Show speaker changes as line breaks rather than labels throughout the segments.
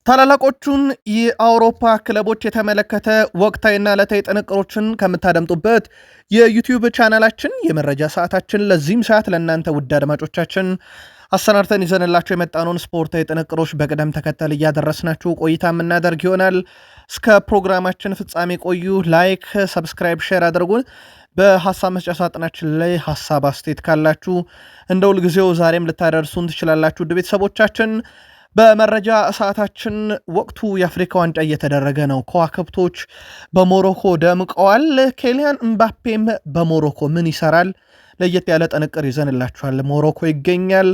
ታላላቆቹን የአውሮፓ ክለቦች የተመለከተ ወቅታዊና ዕለታዊ ጥንቅሮችን ከምታደምጡበት የዩቲዩብ ቻናላችን የመረጃ ሰዓታችን ለዚህም ሰዓት ለእናንተ ውድ አድማጮቻችን አሰናድተን ይዘንላቸው የመጣነውን ስፖርታዊ ጥንቅሮች በቅደም ተከተል እያደረስናችሁ ቆይታ የምናደርግ ይሆናል። እስከ ፕሮግራማችን ፍጻሜ ቆዩ። ላይክ፣ ሰብስክራይብ፣ ሼር አድርጉን። በሀሳብ መስጫ ሳጥናችን ላይ ሀሳብ አስተያየት ካላችሁ እንደ ሁልጊዜው ዛሬም ልታደርሱን ትችላላችሁ። ውድ ቤተሰቦቻችን በመረጃ ሰዓታችን ወቅቱ የአፍሪካ ዋንጫ እየተደረገ ነው። ከዋክብቶች በሞሮኮ ደምቀዋል። ኬሊያን እምባፔም በሞሮኮ ምን ይሰራል? ለየት ያለ ጥንቅር ይዘንላችኋል። ሞሮኮ ይገኛል።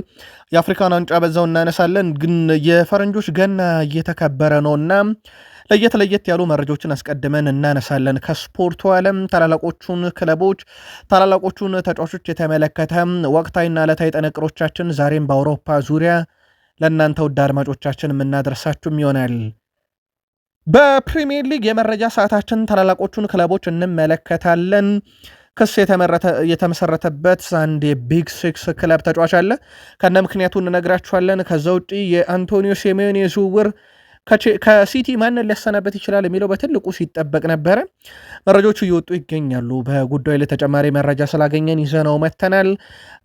የአፍሪካን ዋንጫ በዛው እናነሳለን። ግን የፈረንጆች ገና እየተከበረ ነውና ለየት ያሉ መረጃዎችን አስቀድመን እናነሳለን። ከስፖርቱ ዓለም ታላላቆቹን ክለቦች፣ ታላላቆቹን ተጫዋቾች የተመለከተ ወቅታዊና ዕለታዊ ጥንቅሮቻችን ዛሬም በአውሮፓ ዙሪያ ለእናንተ ውድ አድማጮቻችን የምናደርሳችሁም ይሆናል። በፕሪሚየር ሊግ የመረጃ ሰዓታችን ታላላቆቹን ክለቦች እንመለከታለን። ክስ የተመሰረተበት አንድ የቢግ ሲክስ ክለብ ተጫዋች አለ። ከነ ምክንያቱ እንነግራችኋለን። ከዛ ውጭ የአንቶኒዮ ሲሜዮኔ ዝውውር ከሲቲ ማንን ሊያሰናበት ይችላል የሚለው በትልቁ ሲጠበቅ ነበረ። መረጃዎቹ እየወጡ ይገኛሉ። በጉዳዩ ላይ ተጨማሪ መረጃ ስላገኘን ይዘነው መተናል።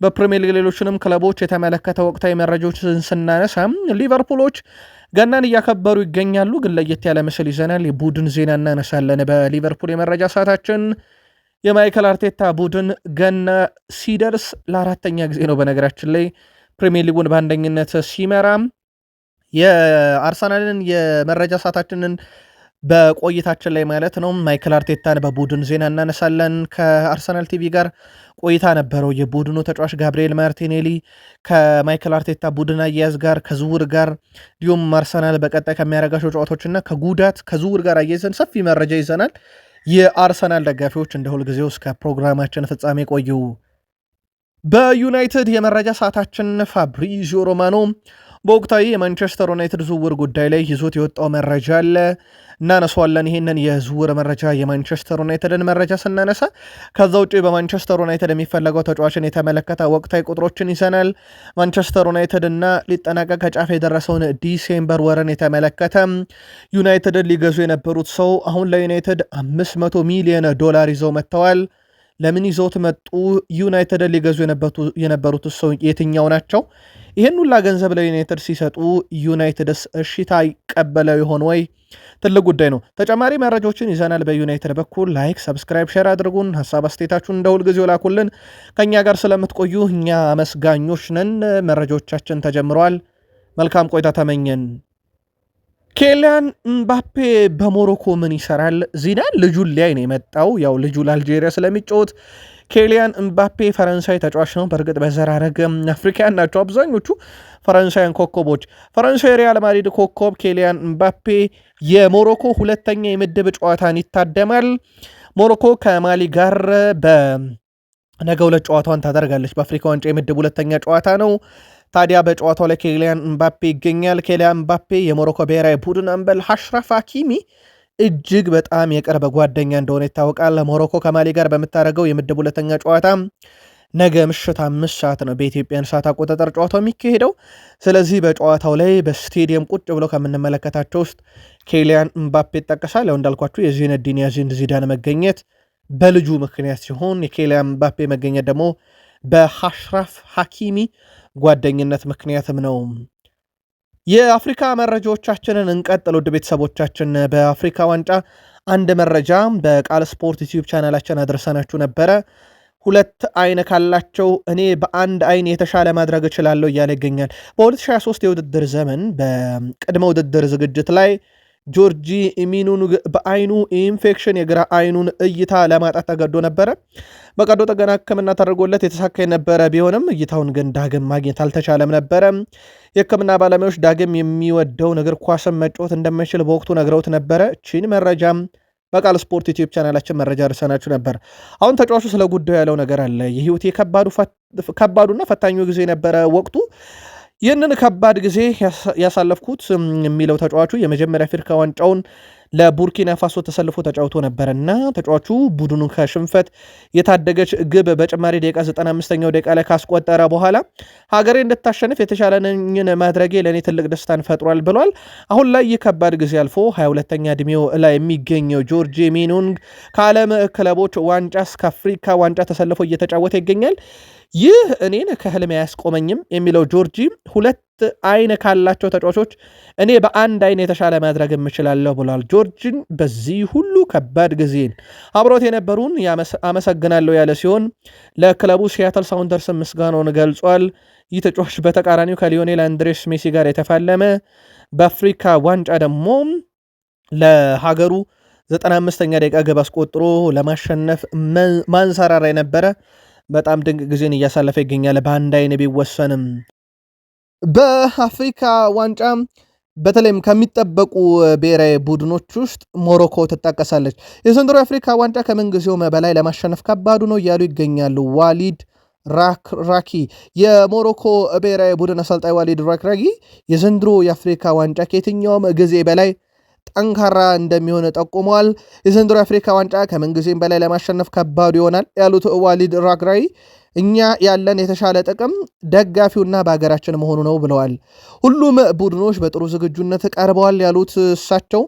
በፕሪሚየር ሊግ ሌሎችንም ክለቦች የተመለከተ ወቅታዊ መረጃዎችን ስናነሳም ሊቨርፑሎች ገናን እያከበሩ ይገኛሉ። ግን ለየት ያለ ምስል ይዘናል። የቡድን ዜና እናነሳለን። በሊቨርፑል የመረጃ ሰዓታችን የማይከል አርቴታ ቡድን ገና ሲደርስ ለአራተኛ ጊዜ ነው በነገራችን ላይ ፕሪሚየር ሊጉን በአንደኝነት ሲመራ የአርሰናልን የመረጃ ሰዓታችንን በቆይታችን ላይ ማለት ነው ማይክል አርቴታን በቡድን ዜና እናነሳለን። ከአርሰናል ቲቪ ጋር ቆይታ ነበረው የቡድኑ ተጫዋች ጋብሪኤል ማርቲኔሊ ከማይክል አርቴታ ቡድን አያያዝ ጋር ከዝውውር ጋር እንዲሁም አርሰናል በቀጣይ ከሚያደርጋቸው ጨዋታዎችና ከጉዳት ከዝውውር ጋር አያይዘን ሰፊ መረጃ ይዘናል። የአርሰናል ደጋፊዎች እንደ ሁልጊዜው እስከ ፕሮግራማችን ፍጻሜ ቆዩ። በዩናይትድ የመረጃ ሰዓታችን ፋብሪዚዮ ሮማኖ በወቅታዊ የማንቸስተር ዩናይትድ ዝውውር ጉዳይ ላይ ይዞት የወጣው መረጃ አለ፣ እናነሷለን። ይህንን የዝውውር መረጃ የማንቸስተር ዩናይትድን መረጃ ስናነሳ ከዛ ውጭ በማንቸስተር ዩናይትድ የሚፈለገው ተጫዋችን የተመለከተ ወቅታዊ ቁጥሮችን ይዘናል። ማንቸስተር ዩናይትድ እና ሊጠናቀቅ ከጫፍ የደረሰውን ዲሴምበር ወርን የተመለከተ ዩናይትድን ሊገዙ የነበሩት ሰው አሁን ለዩናይትድ $500 ሚሊዮን ይዘው መጥተዋል። ለምን ይዘውት መጡ? ዩናይትድን ሊገዙ የነበሩት ሰው የትኛው ናቸው? ይህን ሁላ ገንዘብ ለዩናይትድ ሲሰጡ ዩናይትድስ እሺታ ይቀበለው ይሆን ወይ? ትልቅ ጉዳይ ነው። ተጨማሪ መረጃዎችን ይዘናል። በዩናይትድ በኩል ላይክ፣ ሰብስክራይብ፣ ሼር አድርጉን። ሀሳብ አስተያየታችሁን እንደ ሁልጊዜው ላኩልን። ከእኛ ጋር ስለምትቆዩ እኛ አመስጋኞች ነን። መረጃዎቻችን ተጀምረዋል። መልካም ቆይታ ተመኘን። ኬሊያን እምባፔ በሞሮኮ ምን ይሰራል? ዚዳን ልጁን ሊያይ ነው የመጣው። ያው ልጁ ለአልጄሪያ ስለሚጫወት ኬሊያን እምባፔ ፈረንሳይ ተጫዋች ነው። በእርግጥ በዘራረግ አፍሪካን ናቸው አብዛኞቹ ፈረንሳያን ኮከቦች። ፈረንሳይ ሪያል ማድሪድ ኮከብ ኬሊያን እምባፔ የሞሮኮ ሁለተኛ የምድብ ጨዋታን ይታደማል። ሞሮኮ ከማሊ ጋር በነገ ሁለት ጨዋታዋን ታደርጋለች። በአፍሪካ ዋንጫ የምድብ ሁለተኛ ጨዋታ ነው። ታዲያ በጨዋታው ላይ ኬሊያን እምባፔ ይገኛል። ኬሊያን እምባፔ የሞሮኮ ብሔራዊ ቡድን አምበል አሽራፍ ሀኪሚ እጅግ በጣም የቅርብ ጓደኛ እንደሆነ ይታወቃል። ሞሮኮ ከማሊ ጋር በምታደርገው የምድብ ሁለተኛ ጨዋታ ነገ ምሽት 5 ሰዓት ነው በኢትዮጵያን ሰዓት አቆጣጠር ጨዋታው የሚካሄደው። ስለዚህ በጨዋታው ላይ በስቴዲየም ቁጭ ብሎ ከምንመለከታቸው ውስጥ ኬሊያን እምባፔ ይጠቀሳል። ያው እንዳልኳችሁ የዚነዲን ዚዳን መገኘት በልጁ ምክንያት ሲሆን የኬሊያን እምባፔ መገኘት ደግሞ በአሽራፍ ሀኪሚ ጓደኝነት ምክንያትም ነው። የአፍሪካ መረጃዎቻችንን እንቀጥል። ውድ ቤተሰቦቻችን በአፍሪካ ዋንጫ አንድ መረጃ በቃል ስፖርት ዩቲዩብ ቻናላችን አድርሰናችሁ ነበረ። ሁለት አይን ካላቸው እኔ በአንድ አይን የተሻለ ማድረግ እችላለሁ እያለ ይገኛል። በ2023 የውድድር ዘመን በቅድመ ውድድር ዝግጅት ላይ ጆርጂ ኢሚኑን በአይኑ ኢንፌክሽን የግራ አይኑን እይታ ለማጣት ተገዶ ነበረ። በቀዶ ጥገና ሕክምና ተደርጎለት የተሳካ የነበረ ቢሆንም እይታውን ግን ዳግም ማግኘት አልተቻለም ነበረ። የሕክምና ባለሙያዎች ዳግም የሚወደው እግር ኳስን መጫወት እንደማይችል በወቅቱ ነግረውት ነበረ። ቺን መረጃም በቃል ስፖርት ዩቲዩብ ቻናላችን መረጃ ደርሰናችሁ ነበር። አሁን ተጫዋቹ ስለ ጉዳዩ ያለው ነገር አለ። የህይወቴ ከባዱና ፈታኙ ጊዜ ነበረ ወቅቱ። ይህንን ከባድ ጊዜ ያሳለፍኩት የሚለው ተጫዋቹ የመጀመሪያ አፍሪካ ዋንጫውን ለቡርኪና ፋሶ ተሰልፎ ተጫውቶ ነበርና ተጫዋቹ ቡድኑን ከሽንፈት የታደገች ግብ በጭማሪ ደቂቃ 95ኛው ደቂቃ ላይ ካስቆጠረ በኋላ ሀገሬ እንድታሸንፍ የተሻለኝን ማድረጌ ለእኔ ትልቅ ደስታን ፈጥሯል ብሏል። አሁን ላይ ይህ ከባድ ጊዜ አልፎ 22ኛ ዕድሜው ላይ የሚገኘው ጆርጂ ሚኑንግ ከዓለም ክለቦች ዋንጫ እስከ አፍሪካ ዋንጫ ተሰልፎ እየተጫወተ ይገኛል። ይህ እኔን ከህልም አያስቆመኝም የሚለው ጆርጂ ሁለት አይን ካላቸው ተጫዋቾች እኔ በአንድ አይን የተሻለ ማድረግ የምችላለሁ ብሏል። ጆርጂን በዚህ ሁሉ ከባድ ጊዜን አብሮት የነበሩን አመሰግናለሁ ያለ ሲሆን ለክለቡ ሲያትል ሳውንደርስ ምስጋናውን ገልጿል። ይህ ተጫዋች በተቃራኒው ከሊዮኔል አንድሬስ ሜሲ ጋር የተፋለመ በአፍሪካ ዋንጫ ደግሞ ለሀገሩ 95ኛ ደቂቃ ግብ አስቆጥሮ ለማሸነፍ ማንሰራራ የነበረ በጣም ድንቅ ጊዜን እያሳለፈ ይገኛል። በአንድ አይን ቢወሰንም በአፍሪካ ዋንጫ በተለይም ከሚጠበቁ ብሔራዊ ቡድኖች ውስጥ ሞሮኮ ትጠቀሳለች። የዘንድሮ የአፍሪካ ዋንጫ ከምንጊዜውም በላይ ለማሸነፍ ከባዱ ነው እያሉ ይገኛሉ። ዋሊድ ራክራኪ የሞሮኮ ብሔራዊ ቡድን አሰልጣኝ ዋሊድ ራክራኪ የዘንድሮ የአፍሪካ ዋንጫ ከየትኛውም ጊዜ በላይ ጠንካራ እንደሚሆን ጠቁመዋል። የዘንድሮ የአፍሪካ ዋንጫ ከምንጊዜም በላይ ለማሸነፍ ከባዱ ይሆናል ያሉት ዋሊድ ራክራኪ እኛ ያለን የተሻለ ጥቅም ደጋፊውና በሀገራችን መሆኑ ነው ብለዋል። ሁሉም ቡድኖች በጥሩ ዝግጁነት ቀርበዋል ያሉት እሳቸው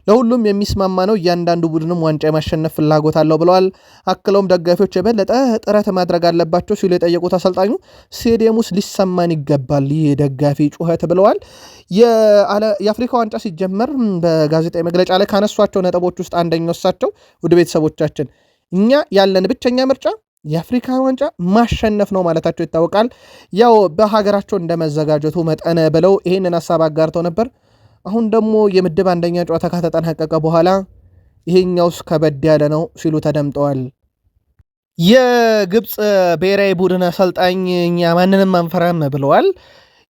ለሁሉም የሚስማማ ነው፣ እያንዳንዱ ቡድንም ዋንጫ የማሸነፍ ፍላጎት አለው ብለዋል። አክለውም ደጋፊዎች የበለጠ ጥረት ማድረግ አለባቸው ሲሉ የጠየቁት አሰልጣኙ ስቴዲየም ውስጥ ሊሰማን ይገባል ይህ ደጋፊ ጩኸት ብለዋል። የአፍሪካ ዋንጫ ሲጀመር በጋዜጣዊ መግለጫ ላይ ካነሷቸው ነጥቦች ውስጥ አንደኛው እሳቸው ወደ ቤተሰቦቻችን እኛ ያለን ብቸኛ ምርጫ የአፍሪካ ዋንጫ ማሸነፍ ነው ማለታቸው ይታወቃል። ያው በሀገራቸው እንደመዘጋጀቱ መጠን ብለው ይህንን ሀሳብ አጋርተው ነበር። አሁን ደግሞ የምድብ አንደኛ ጨዋታ ከተጠናቀቀ በኋላ ይሄኛውስ ከበድ ያለ ነው ሲሉ ተደምጠዋል። የግብፅ ብሔራዊ ቡድን አሰልጣኝ እኛ ማንንም አንፈራም ብለዋል።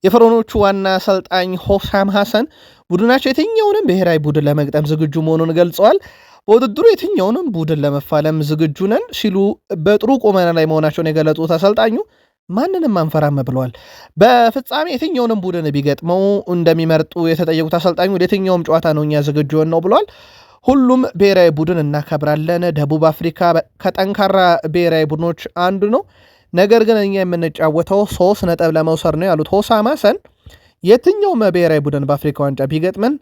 የፈረኖቹ ዋና አሰልጣኝ ሆሳም ሐሰን ቡድናቸው የትኛውንም ብሔራዊ ቡድን ለመግጠም ዝግጁ መሆኑን ገልጸዋል። በውድድሩ የትኛውንም ቡድን ለመፋለም ዝግጁ ነን ሲሉ በጥሩ ቁመና ላይ መሆናቸውን የገለጹት አሰልጣኙ ማንንም አንፈራም ብለዋል። በፍጻሜ የትኛውንም ቡድን ቢገጥመው እንደሚመርጡ የተጠየቁት አሰልጣኙ ወደ የትኛውም ጨዋታ ነው እኛ ዝግጁ ነው ብለዋል። ሁሉም ብሔራዊ ቡድን እናከብራለን። ደቡብ አፍሪካ ከጠንካራ ብሔራዊ ቡድኖች አንዱ ነው፣ ነገር ግን እኛ የምንጫወተው 3 ነጥብ ለመውሰድ ነው ያሉት ሆሳም ሐሰን የትኛውም ብሔራዊ ቡድን በአፍሪካ ዋንጫ ቢገጥመን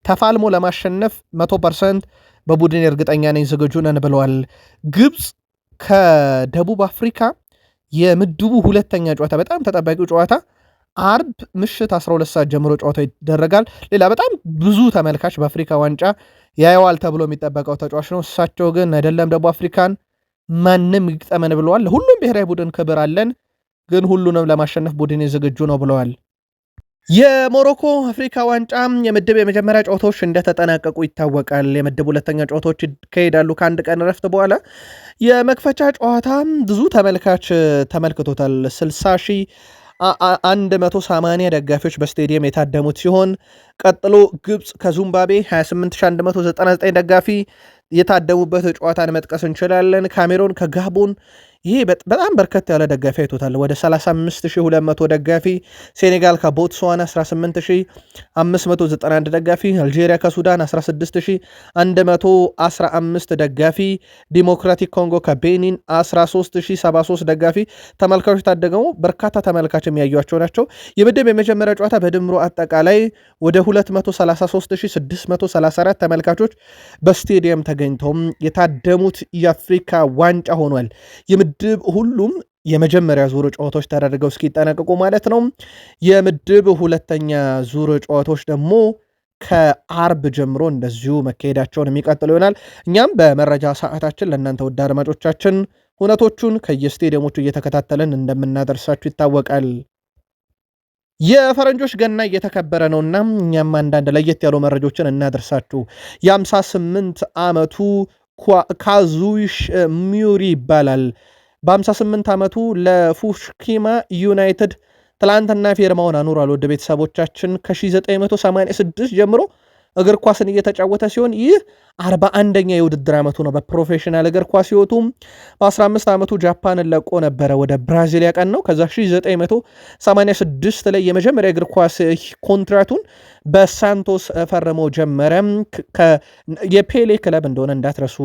ተፋልሞ ለማሸነፍ 100% በቡድን እርግጠኛ ነኝ ዝግጁ ነን ብለዋል። ግብፅ ከደቡብ አፍሪካ የምድቡ ሁለተኛ ጨዋታ በጣም ተጠባቂው ጨዋታ አርብ ምሽት 12 ሰዓት ጀምሮ ጨዋታው ይደረጋል። ሌላ በጣም ብዙ ተመልካች በአፍሪካ ዋንጫ ያየዋል ተብሎ የሚጠበቀው ተጫዋች ነው። እሳቸው ግን አይደለም ደቡብ አፍሪካን ማንም ይግጠመን ብለዋል። ሁሉም ብሔራዊ ቡድን ክብር አለን፣ ግን ሁሉንም ለማሸነፍ ቡድን ዝግጁ ነው ብለዋል። የሞሮኮ አፍሪካ ዋንጫ የምድብ የመጀመሪያ ጨዋታዎች እንደተጠናቀቁ ይታወቃል። የምድብ ሁለተኛ ጨዋታዎች ይካሄዳሉ ከአንድ ቀን ረፍት በኋላ። የመክፈቻ ጨዋታ ብዙ ተመልካች ተመልክቶታል። 60,180 ደጋፊዎች በስቴዲየም የታደሙት ሲሆን ቀጥሎ ግብፅ ከዚምባብዌ 28,199 ደጋፊ የታደሙበት ጨዋታን መጥቀስ እንችላለን። ካሜሮን ከጋቦን ይሄ በጣም በርከት ያለ ደጋፊ አይቶታል። ወደ 35,200 ደጋፊ። ሴኔጋል ከቦትስዋና 18,591 ደጋፊ። አልጄሪያ ከሱዳን 16,115 ደጋፊ። ዲሞክራቲክ ኮንጎ ከቤኒን 13,073 ደጋፊ ተመልካቾች ታደገሙ። በርካታ ተመልካች የሚያዩቸው ናቸው። የምድብ የመጀመሪያ ጨዋታ በድምሮ አጠቃላይ ወደ 233,634 ተመልካቾች በስቴዲየም ተገኝተውም የታደሙት የአፍሪካ ዋንጫ ሆኗል። የምድብ ሁሉም የመጀመሪያ ዙር ጨዋታዎች ተደርገው እስኪጠናቀቁ ማለት ነው። የምድብ ሁለተኛ ዙር ጨዋታዎች ደግሞ ከአርብ ጀምሮ እንደዚሁ መካሄዳቸውን የሚቀጥሉ ይሆናል። እኛም በመረጃ ሰዓታችን ለእናንተ ውድ አድማጮቻችን ሁነቶቹን ከየስቴዲየሞቹ እየተከታተልን እንደምናደርሳችሁ ይታወቃል። የፈረንጆች ገና እየተከበረ ነውና እኛም አንዳንድ ለየት ያሉ መረጃዎችን እናደርሳችሁ። የ58 ዓመቱ ካዙይሽ ሚዩሪ ይባላል። በ58 ዓመቱ ለፉሽኪማ ዩናይትድ ትላንትና ፊርማውን አኑሯል። ወደ ቤተሰቦቻችን ከ1986 ጀምሮ እግር ኳስን እየተጫወተ ሲሆን ይህ 41ኛ የውድድር ዓመቱ ነው በፕሮፌሽናል እግር ኳስ ሕይወቱ። በ15 ዓመቱ ጃፓንን ለቆ ነበረ ወደ ብራዚል ያቀናው። ከዛ 1986 ላይ የመጀመሪያ እግር ኳስ ኮንትራቱን በሳንቶስ ፈርሞ ጀመረ። የፔሌ ክለብ እንደሆነ እንዳትረሱ።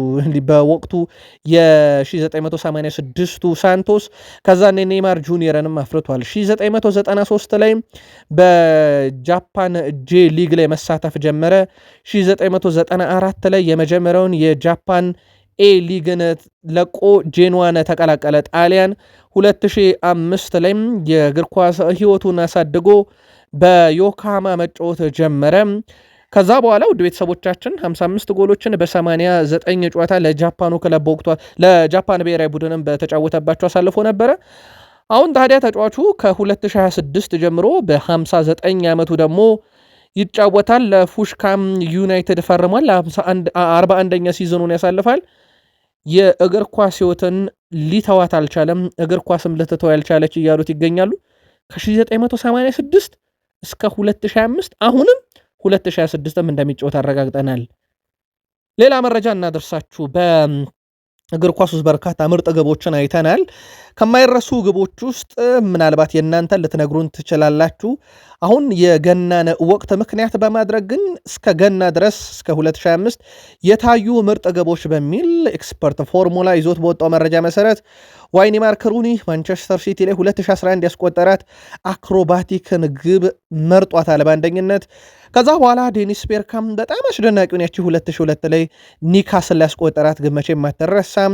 በወቅቱ የ1986ቱ ሳንቶስ ከዛ ኔይማር ጁኒየርንም አፍርቷል። 1993 ላይ በጃፓን ጄ ሊግ ላይ መሳተፍ ጀመረ። 1994 ላይ የመጀመሪያውን የጃፓን ኤ ሊግን ለቆ ጄንዋን ተቀላቀለ ጣሊያን። 2005 ላይም የእግር ኳስ ህይወቱን አሳድጎ በዮካማ መጫወት ጀመረ። ከዛ በኋላ ውድ ቤተሰቦቻችን 55 ጎሎችን በ89 ጨዋታ ለጃፓኑ ክለብ በወቅቷል ለጃፓን ብሔራዊ ቡድንም በተጫወተባቸው አሳልፎ ነበረ። አሁን ታዲያ ተጫዋቹ ከ2026 ጀምሮ በ59 ዓመቱ ደግሞ ይጫወታል። ለፉሽካም ዩናይትድ ፈርሟል። 41ኛ ሲዝኑን ያሳልፋል። የእግር ኳስ ህይወትን ሊተዋት አልቻለም፣ እግር ኳስም ልትተው ያልቻለች እያሉት ይገኛሉ። ከ1986 እስከ 2025 አሁንም 2026ም እንደሚጫወት አረጋግጠናል። ሌላ መረጃ እናደርሳችሁ። በእግር ኳስ ውስጥ በርካታ ምርጥ ግቦችን አይተናል። ከማይረሱ ግቦች ውስጥ ምናልባት የእናንተን ልትነግሩን ትችላላችሁ። አሁን የገናን ወቅት ምክንያት በማድረግ ግን እስከ ገና ድረስ እስከ 2025 የታዩ ምርጥ ግቦች በሚል ኤክስፐርት ፎርሙላ ይዞት በወጣው መረጃ መሰረት ዋይኒ ማርክ ሩኒ ማንቸስተር ሲቲ ላይ 2011 ያስቆጠራት አክሮባቲክን ግብ መርጧታል በአንደኝነት። ከዛ በኋላ ዴኒስ ቤርካም በጣም አስደናቂውን ያቺ 2002 ላይ ኒካስል ያስቆጠራት ግብ መቼም አትረሳም።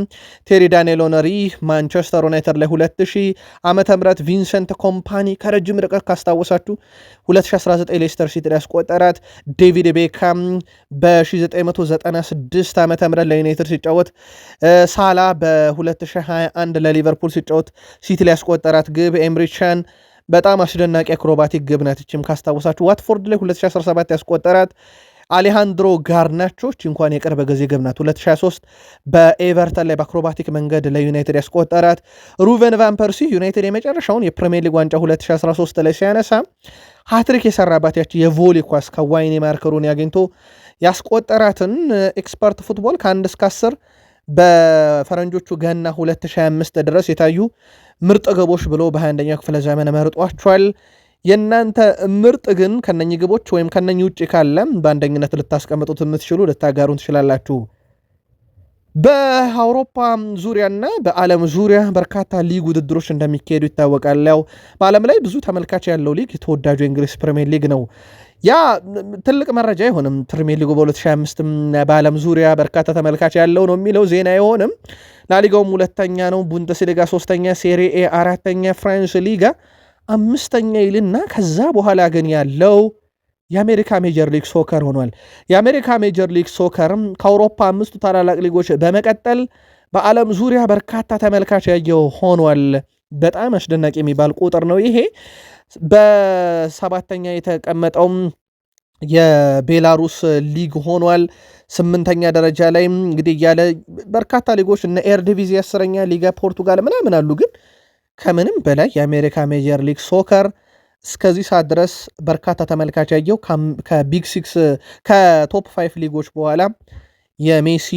ቴሪ ዳንኤል ኦነሪ ማንቸስተር ዩናይትድ ላይ 2000 ዓመተ ምህረት ቪንሰንት ኮምፓኒ ከረጅም ርቀት ካስታወሳችሁ 2019 ሌስተር ሲቲ ያስቆጠራት፣ ዴቪድ ቤካም በ1996 ዓመተ ምህረት ለዩናይትድ ሲጫወት፣ ሳላ በ2021 ለሊቨርፑል ሲጫወት ሲቲ ላይ ያስቆጠራት ግብ፣ ኤምሪቻን በጣም አስደናቂ አክሮባቲክ ግብ ናት። እችም ካስታወሳችሁ ዋትፎርድ ላይ 2017 ያስቆጠራት አሌሃንድሮ ጋርናቾች እንኳን የቅርብ ጊዜ ግብ ናት። 2023 በኤቨርተን ላይ በአክሮባቲክ መንገድ ለዩናይትድ ያስቆጠራት። ሩቨን ቫን ፐርሲ ዩናይትድ የመጨረሻውን የፕሪሚየር ሊግ ዋንጫ 2013 ላይ ሲያነሳ ሃትሪክ የሰራባት ያቺ የቮሊ ኳስ ከዋይኒ ማርክ ሩኒ አግኝቶ ያስቆጠራትን ኤክስፐርት ፉትቦል ከ1 እስከ 10 በፈረንጆቹ ገና 2025 ድረስ የታዩ ምርጥ ግቦች ብሎ በ21ኛው ክፍለ ዘመን መርጧቸዋል። የእናንተ ምርጥ ግን ከነኚህ ግቦች ወይም ከነኚህ ውጭ ካለ በአንደኝነት ልታስቀምጡት የምትችሉ ልታጋሩን ትችላላችሁ። በአውሮፓ ዙሪያና በዓለም ዙሪያ በርካታ ሊግ ውድድሮች እንደሚካሄዱ ይታወቃል። ያው በዓለም ላይ ብዙ ተመልካች ያለው ሊግ የተወዳጁ የእንግሊዝ ፕሪሚየር ሊግ ነው። ያ ትልቅ መረጃ አይሆንም። ፕሪሚየር ሊጉ በ2025 በዓለም ዙሪያ በርካታ ተመልካች ያለው ነው የሚለው ዜና አይሆንም። ላሊጋውም 2ኛ ነው፣ ቡንደስሊጋ 3ኛ፣ ሴሪኤ 4ኛ፣ ፍራንስ ሊጋ 5ኛ ይልና ከዛ በኋላ ግን ያለው የአሜሪካ ሜጀር ሊግ ሶከር ሆኗል። የአሜሪካ ሜጀር ሊግ ሶከርም ከአውሮፓ 5ቱ ታላላቅ ሊጎች በመቀጠል በዓለም ዙሪያ በርካታ ተመልካች ያየው ሆኗል። በጣም አስደናቂ የሚባል ቁጥር ነው ይሄ። በ7ኛ የተቀመጠውም የቤላሩስ ሊግ ሆኗል። 8ኛ ደረጃ ላይ እንግዲህ ያለ በርካታ ሊጎች እነ ኤርዲቪዚ 10ኛ ሊጋ ፖርቱጋል ምናምን አሉ። ግን ከምንም በላይ የአሜሪካ ሜጀር ሊግ ሶከር እስከዚህ ሰዓት ድረስ በርካታ ተመልካች ያየው ከቢግ ሲክስ ከቶፕ 5 ሊጎች በኋላ የሜሲ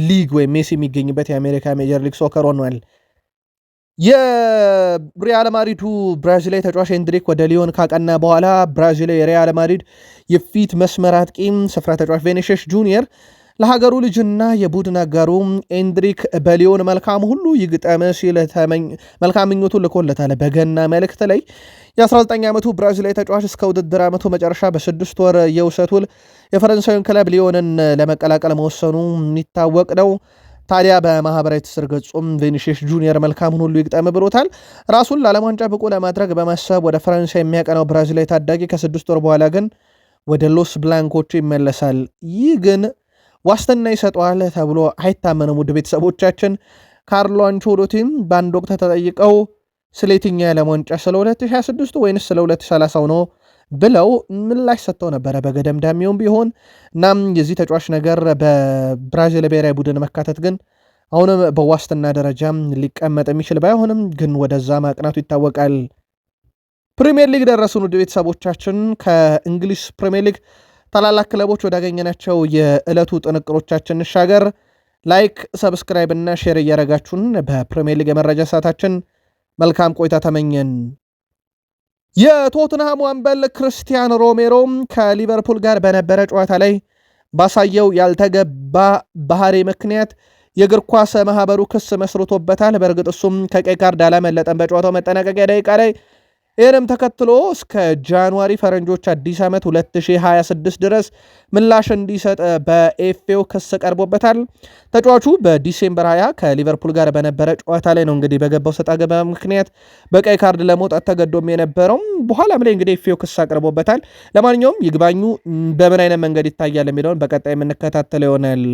ሊግ ወይም ሜሲ የሚገኝበት የአሜሪካ ሜጀር ሊግ ሶከር ሆኗል። የሪያል ማድሪዱ ብራዚላዊ ተጫዋች ኤንድሪክ ወደ ሊዮን ካቀና በኋላ ብራዚላዊ የሪያል ማድሪድ የፊት መስመር አጥቂም ስፍራ ተጫዋች ቬኒሺየስ ጁኒየር ለሀገሩ ልጅና የቡድን አጋሩ ኤንድሪክ በሊዮን መልካም ሁሉ ይግጠም ሲል መልካም ምኞቱ ልኮለታል። በገና መልእክት ላይ የ19 ዓመቱ ብራዚላዊ ተጫዋች እስከ ውድድር ዓመቱ መጨረሻ በ6 ወር የውሰት ውል የፈረንሳዩን ክለብ ሊዮንን ለመቀላቀል መወሰኑ የሚታወቅ ነው። ታዲያ በማህበራዊ ትስስር ገጹም ቬኒሺየስ ጁኒየር መልካምን ሁሉ ይግጠም ብሎታል። ራሱን ለዓለም ዋንጫ ብቁ ለማድረግ በማሰብ ወደ ፈረንሳይ የሚያቀናው ብራዚላዊ ታዳጊ ከ6 ወር በኋላ ግን ወደ ሎስ ብላንኮቹ ይመለሳል። ይህ ግን ዋስትና ይሰጠዋል ተብሎ አይታመንም። ውድ ቤተሰቦቻችን ካርሎ አንቾሎቲም በአንድ ወቅት ተጠይቀው ስለ የትኛው የዓለም ዋንጫ ስለ 2026 ወይንስ ስለ 2030 ነው ብለው ምላሽ ሰጥተው ነበረ በገደምዳሜውም ቢሆን። እናም የዚህ ተጫዋች ነገር በብራዚል ብሔራዊ ቡድን መካተት ግን አሁንም በዋስትና ደረጃም ሊቀመጥ የሚችል ባይሆንም ግን ወደዛ ማቅናቱ ይታወቃል። ፕሪሚየር ሊግ ደረሱን ውድ ቤተሰቦቻችን። ከእንግሊዝ ፕሪሚየር ሊግ ታላላቅ ክለቦች ወዳገኘናቸው የዕለቱ ጥንቅሮቻችን እንሻገር። ላይክ፣ ሰብስክራይብ እና ሼር እያደረጋችሁን በፕሪሚየር ሊግ የመረጃ ሰዓታችን መልካም ቆይታ ተመኘን። የቶትንሃም አምበል ክርስቲያን ሮሜሮ ከሊቨርፑል ጋር በነበረ ጨዋታ ላይ ባሳየው ያልተገባ ባህሪ ምክንያት የእግር ኳስ ማህበሩ ክስ መስርቶበታል። በእርግጥ እሱም ከቀይ ካርድ አላመለጠም በጨዋታው መጠናቀቂያ ደቂቃ ላይ። ይህንም ተከትሎ እስከ ጃንዋሪ ፈረንጆች አዲስ ዓመት 2026 ድረስ ምላሽ እንዲሰጥ በኤፍኤው ክስ ቀርቦበታል። ተጫዋቹ በዲሴምበር 20 ከሊቨርፑል ጋር በነበረ ጨዋታ ላይ ነው እንግዲህ በገባው ሰጣ ገባ ምክንያት በቀይ ካርድ ለመውጣት ተገዶም የነበረው። በኋላም ላይ እንግዲህ ኤፍኤው ክስ አቅርቦበታል። ለማንኛውም ይግባኙ በምን አይነት መንገድ ይታያል የሚለውን በቀጣይ የምንከታተለው ይሆናል።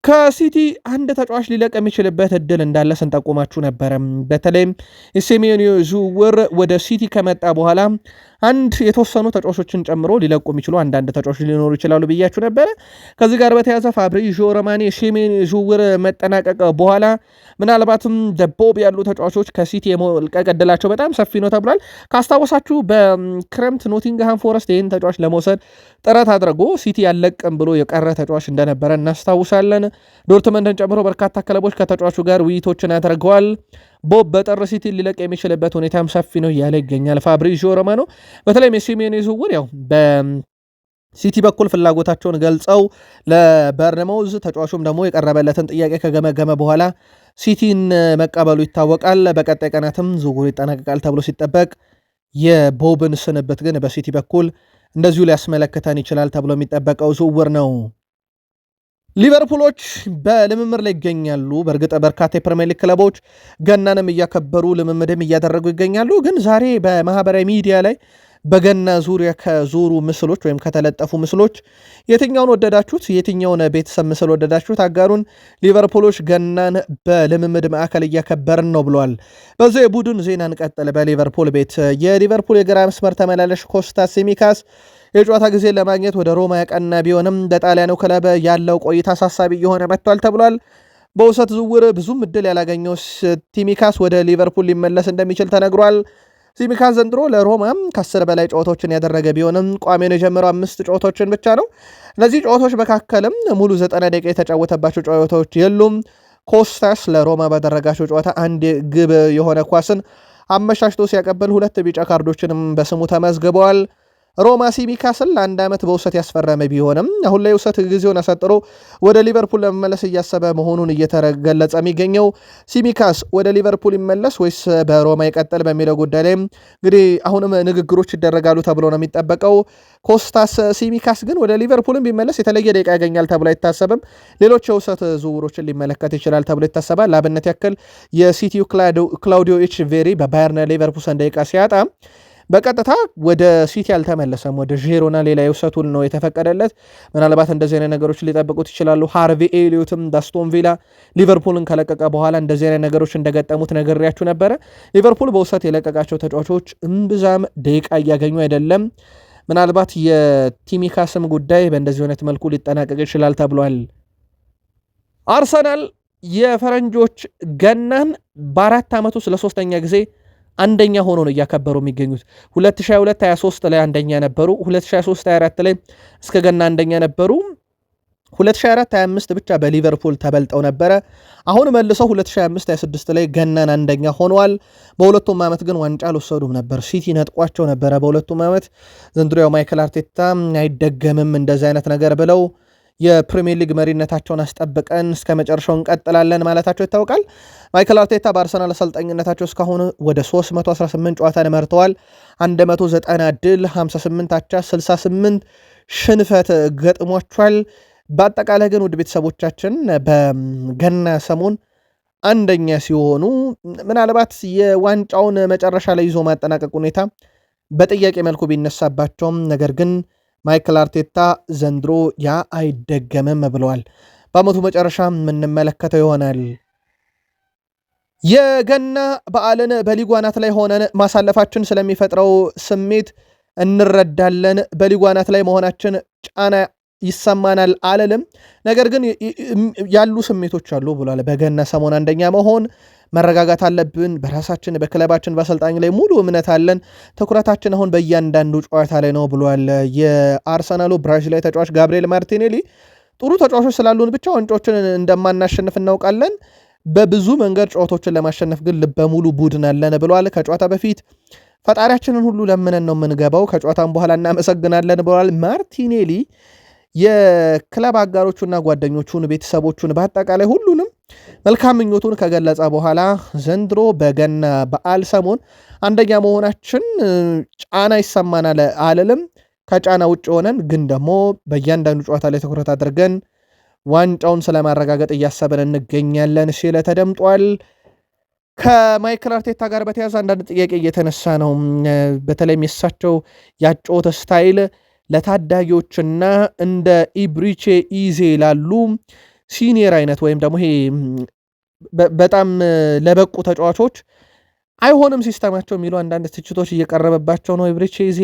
ከሲቲ አንድ ተጫዋች ሊለቅ የሚችልበት እድል እንዳለ ስንጠቁማችሁ ነበረ። በተለይም የሴሜኒዮ ዝውውር ወደ ሲቲ ከመጣ በኋላ አንድ የተወሰኑ ተጫዋቾችን ጨምሮ ሊለቁ የሚችሉ አንዳንድ ተጫዋቾች ሊኖሩ ይችላሉ ብያችሁ ነበረ። ከዚህ ጋር በተያዘ ፋብሪዚዮ ሮማኖ የሴሜኒዮ ዝውውር መጠናቀቅ በኋላ ምናልባትም ደቦብ ያሉ ተጫዋቾች ከሲቲ የመልቀቅ እድላቸው በጣም ሰፊ ነው ተብሏል። ካስታወሳችሁ በክረምት ኖቲንግሃም ፎረስት ይህን ተጫዋች ለመውሰድ ጥረት አድርጎ ሲቲ ያለቅም ብሎ የቀረ ተጫዋች እንደነበረ እናስታውሳለን። ዶርትመንድን ጨምሮ በርካታ ክለቦች ከተጫዋቹ ጋር ውይይቶችን አድርገዋል። ቦብ በጥር ሲቲ ሊለቅ የሚችልበት ሁኔታም ሰፊ ነው እያለ ይገኛል ፋብሪዚዮ ሮማኖ። በተለይም የሲሜኔ ዝውውር ያው በሲቲ በኩል ፍላጎታቸውን ገልጸው ለበርነማውዝ ተጫዋቹም ደግሞ የቀረበለትን ጥያቄ ከገመገመ በኋላ ሲቲን መቀበሉ ይታወቃል። በቀጣይ ቀናትም ዝውውሩ ይጠናቀቃል ተብሎ ሲጠበቅ የቦብን ስንብት ግን በሲቲ በኩል እንደዚሁ ሊያስመለክተን ይችላል ተብሎ የሚጠበቀው ዝውውር ነው። ሊቨርፑሎች በልምምድ ላይ ይገኛሉ። በእርግጥ በርካታ የፕሪሚየር ሊግ ክለቦች ገናንም እያከበሩ ልምምድም እያደረጉ ይገኛሉ። ግን ዛሬ በማህበራዊ ሚዲያ ላይ በገና ዙሪያ ከዞሩ ምስሎች ወይም ከተለጠፉ ምስሎች የትኛውን ወደዳችሁት? የትኛውን ቤተሰብ ምስል ወደዳችሁት? አጋሩን። ሊቨርፑሎች ገናን በልምምድ ማዕከል እያከበርን ነው ብለዋል። በዚህ የቡድን ዜና እንቀጥል። በሊቨርፑል ቤት የሊቨርፑል የግራ መስመር ተመላላሽ ኮስታስ ሲሚካስ የጨዋታ ጊዜ ለማግኘት ወደ ሮማ ያቀና ቢሆንም በጣሊያኑ ክለብ ያለው ቆይታ አሳሳቢ እየሆነ መጥቷል ተብሏል። በውሰት ዝውውር ብዙም እድል ያላገኘው ሲሚካስ ወደ ሊቨርፑል ሊመለስ እንደሚችል ተነግሯል። ሲሚካስ ዘንድሮ ለሮማ ከ10 በላይ ጨዋታዎችን ያደረገ ቢሆንም ቋሚውን የጀመረው 5 ጨዋታዎችን ብቻ ነው። እነዚህ ጨዋታዎች መካከልም ሙሉ 90 ደቂቃ የተጫወተባቸው ጨዋታዎች የሉም። ኮስታስ ለሮማ ባደረጋቸው ጨዋታ አንድ ግብ የሆነ ኳስን አመሻሽቶ ሲያቀብል 2 ቢጫ ካርዶችንም በስሙ ተመዝግበዋል። ሮማ ሲሚካስን ለ1 ዓመት በውሰት ያስፈረመ ቢሆንም አሁን ላይ ውሰት ጊዜውን አሳጥሮ ወደ ሊቨርፑል ለመመለስ እያሰበ መሆኑን እየተገለጸ የሚገኘው ሲሚካስ ወደ ሊቨርፑል ይመለስ ወይስ በሮማ ይቀጥል በሚለው ጉዳይ ላይ እንግዲህ አሁንም ንግግሮች ይደረጋሉ ተብሎ ነው የሚጠበቀው። ኮስታስ ሲሚካስ ግን ወደ ሊቨርፑልም ቢመለስ የተለየ ደቂቃ ያገኛል ተብሎ አይታሰብም። ሌሎች የውሰት ዝውውሮችን ሊመለከት ይችላል ተብሎ ይታሰባል። ለአብነት ያክል የሲቲው ክላውዲዮ ኤቼቬሪ በባየርን ሌቨርኩሰን ደቂቃ ሲያጣ በቀጥታ ወደ ሲቲ አልተመለሰም። ወደ ዢሮና ሌላ የውሰቱን ነው የተፈቀደለት። ምናልባት እንደዚህ አይነት ነገሮች ሊጠብቁት ይችላሉ። ሃርቪ ኤሊዮትም ዳስቶን ቪላ ሊቨርፑልን ከለቀቀ በኋላ እንደዚህ አይነት ነገሮች እንደገጠሙት ነግሬያችሁ ነበረ። ሊቨርፑል በውሰት የለቀቃቸው ተጫዋቾች እምብዛም ደቂቃ እያገኙ አይደለም። ምናልባት የቲሚካስም ጉዳይ በእንደዚህ አይነት መልኩ ሊጠናቀቅ ይችላል ተብሏል። አርሰናል የፈረንጆች ገናን በ4 ዓመቱ ለሶስተኛ ጊዜ አንደኛ ሆኖ ነው እያከበሩ የሚገኙት። 2022-23 ላይ አንደኛ ነበሩ። 2023-24 ላይ እስከ ገና አንደኛ ነበሩ። 2024-25 ብቻ በሊቨርፑል ተበልጠው ነበረ። አሁን መልሰው 2025-26 ላይ ገናን አንደኛ ሆነዋል። በሁለቱም ዓመት ግን ዋንጫ አልወሰዱም ነበር። ሲቲ ነጥቋቸው ነበረ በሁለቱም ዓመት። ዘንድሮ ያው ማይክል አርቴታ አይደገምም እንደዚህ አይነት ነገር ብለው የፕሪሚየር ሊግ መሪነታቸውን አስጠብቀን እስከ መጨረሻው እንቀጥላለን ማለታቸው ይታወቃል። ማይክል አርቴታ በአርሰናል አሰልጣኝነታቸው እስካሁን ወደ 318 ጨዋታን መርተዋል። 190 ድል፣ 58 አቻ፣ 68 ሽንፈት ገጥሟቸዋል። በአጠቃላይ ግን ውድ ቤተሰቦቻችን በገና ሰሞን አንደኛ ሲሆኑ ምናልባት የዋንጫውን መጨረሻ ላይ ይዞ ማጠናቀቅ ሁኔታ በጥያቄ መልኩ ቢነሳባቸውም ነገር ግን ማይክል አርቴታ ዘንድሮ ያ አይደገምም ብለዋል። በዓመቱ መጨረሻ የምንመለከተው ይሆናል። የገና በዓልን በሊጉ አናት ላይ ሆነን ማሳለፋችን ስለሚፈጥረው ስሜት እንረዳለን። በሊጉ አናት ላይ መሆናችን ጫና ይሰማናል አለልም። ነገር ግን ያሉ ስሜቶች አሉ ብሏል። በገና ሰሞን አንደኛ መሆን መረጋጋት አለብን። በራሳችን በክለባችን በአሰልጣኝ ላይ ሙሉ እምነት አለን። ትኩረታችን አሁን በእያንዳንዱ ጨዋታ ላይ ነው ብሏል። የአርሰናሉ ብራዚላዊ ተጫዋች ጋብሪኤል ማርቲኔሊ ጥሩ ተጫዋቾች ስላሉን ብቻ ዋንጫዎችን እንደማናሸንፍ እናውቃለን። በብዙ መንገድ ጨዋታዎችን ለማሸነፍ ግን ልበ ሙሉ ቡድን አለን ብሏል። ከጨዋታ በፊት ፈጣሪያችንን ሁሉ ለምነን ነው የምንገባው፣ ከጨዋታም በኋላ እናመሰግናለን ብለዋል ማርቲኔሊ። የክለብ አጋሮቹና ጓደኞቹን ቤተሰቦቹን በአጠቃላይ ሁሉንም መልካም ምኞቱን ከገለጸ በኋላ ዘንድሮ በገና በዓል ሰሞን አንደኛ መሆናችን ጫና ይሰማናል አልልም፣ ከጫና ውጭ ሆነን ግን ደግሞ በእያንዳንዱ ጨዋታ ላይ ትኩረት አድርገን ዋንጫውን ስለማረጋገጥ እያሰብን እንገኛለን ሲል ተደምጧል። ከማይክል አርቴታ ጋር በተያያዘ አንዳንድ ጥያቄ እየተነሳ ነው። በተለይም የሳቸው ያጨዋወት ስታይል ለታዳጊዎችና እንደ ኢብሪቼ ኢዜ ላሉ ሲኒየር አይነት ወይም ደግሞ ይሄ በጣም ለበቁ ተጫዋቾች አይሆንም ሲስተማቸው የሚሉ አንዳንድ ትችቶች እየቀረበባቸው ነው። ኢብሪቼ ኢዜ